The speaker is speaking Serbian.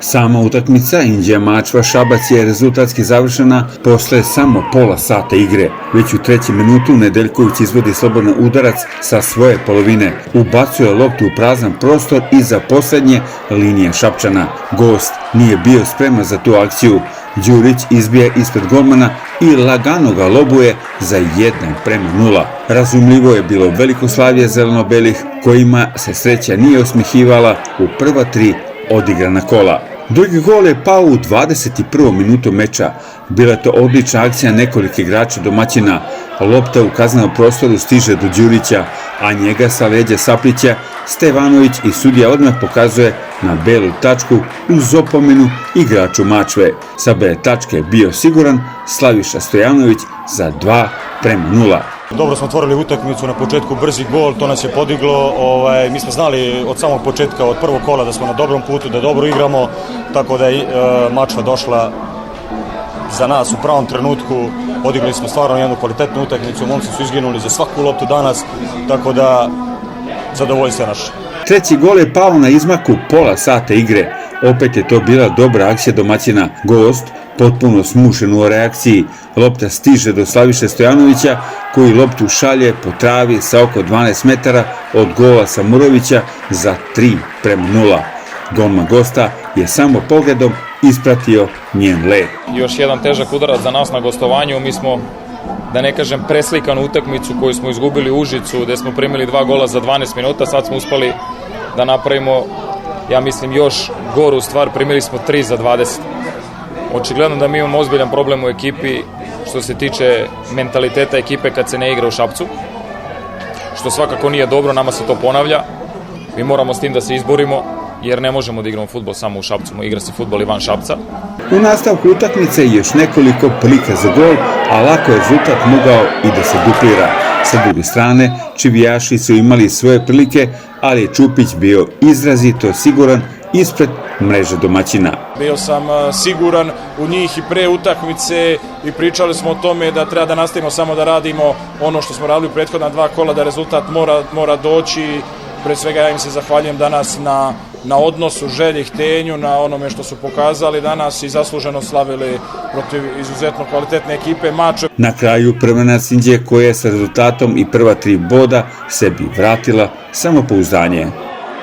Sama utakmica Inđija-Mačva Šabac je rezultatski završena posle samo pola sata igre. Već u trećem minutu Nedeljković izvodi slobodan udarac sa svoje polovine. Ubacuje loptu u prazan prostor iza poslednje linije Šapčana. Gost nije bio spreman za tu akciju. Đurić izbija ispred golmana i lagano ga lobuje za 1:0. Razumljivo je bilo velikoslavije zeleno-belih, kojima se sreća nije osmehivala u prva 3 odigrana kola. Drugi gol je pao u 21. minutu meča. Bila je to odlična akcija nekoliko igrača domaćina. Lopta u kaznenom prostoru stiže do Đurića, a njega sa leđa saplića Stevanović i sudija odmah pokazuje na belu tačku uz opomenu igraču Mačve. Sa bele tačke bio siguran Slaviša Stojanović za 2:0. Dobro smo otvorili utakmicu, na početku brzi gol, to nas je podiglo, mi smo znali od samog početka, od prvog kola da smo na dobrom putu, da dobro igramo, tako da je Mačva došla za nas u pravom trenutku, odigrali smo stvarno jednu kvalitetnu utakmicu, momci su izginuli za svaku loptu danas, tako da zadovoljstvo naše. Treći gol je pao na izmaku pola sata igre. Opet je to bila dobra akcija domaćina. Gost, potpuno smušen u reakciji, lopta stiže do Slaviše Stojanovića, koji loptu šalje po travi sa oko 12 metara od gola Samurovića za 3:0. Golman gosta je samo pogledom ispratio njen let. Još jedan težak udarac za nas na gostovanju. Mi smo, da ne kažem, preslikanu utakmicu koju smo izgubili u Užicu, gde smo primili 2 gola za 12 minuta. Sad smo uspeli da napravimo, ja mislim, još goru stvar. Primili smo 3 za 20. Očigledno da mi imamo ozbiljan problem u ekipi što se tiče mentaliteta ekipe kad se ne igra u Šapcu, što svakako nije dobro, nama se to ponavlja. Mi moramo s tim da se izborimo, jer ne možemo da igramo fudbal samo u Šapcu, igra se fudbal i van Šapca. U nastavku utakmice još nekoliko prilika za gol, a lako je rezultat mogao i da se duplira. Sa druge strane, čivijaši su imali svoje prilike, ali je Čupić bio izrazito siguran ispred mreže domaćina. Bio sam siguran u njih i pre utakmice i pričali smo o tome da treba da nastavimo samo da radimo ono što smo radili u prethodna 2 kola, da rezultat mora doći. Pre svega ja im se zahvaljujem danas na odnosu, želji, htenju, na onome što su pokazali danas i zasluženo slavili protiv izuzetno kvalitetne ekipe Mačve. Na kraju prvenac Inđije, koja je sa rezultatom i prva 3 boda sebi vratila samopouzdanje.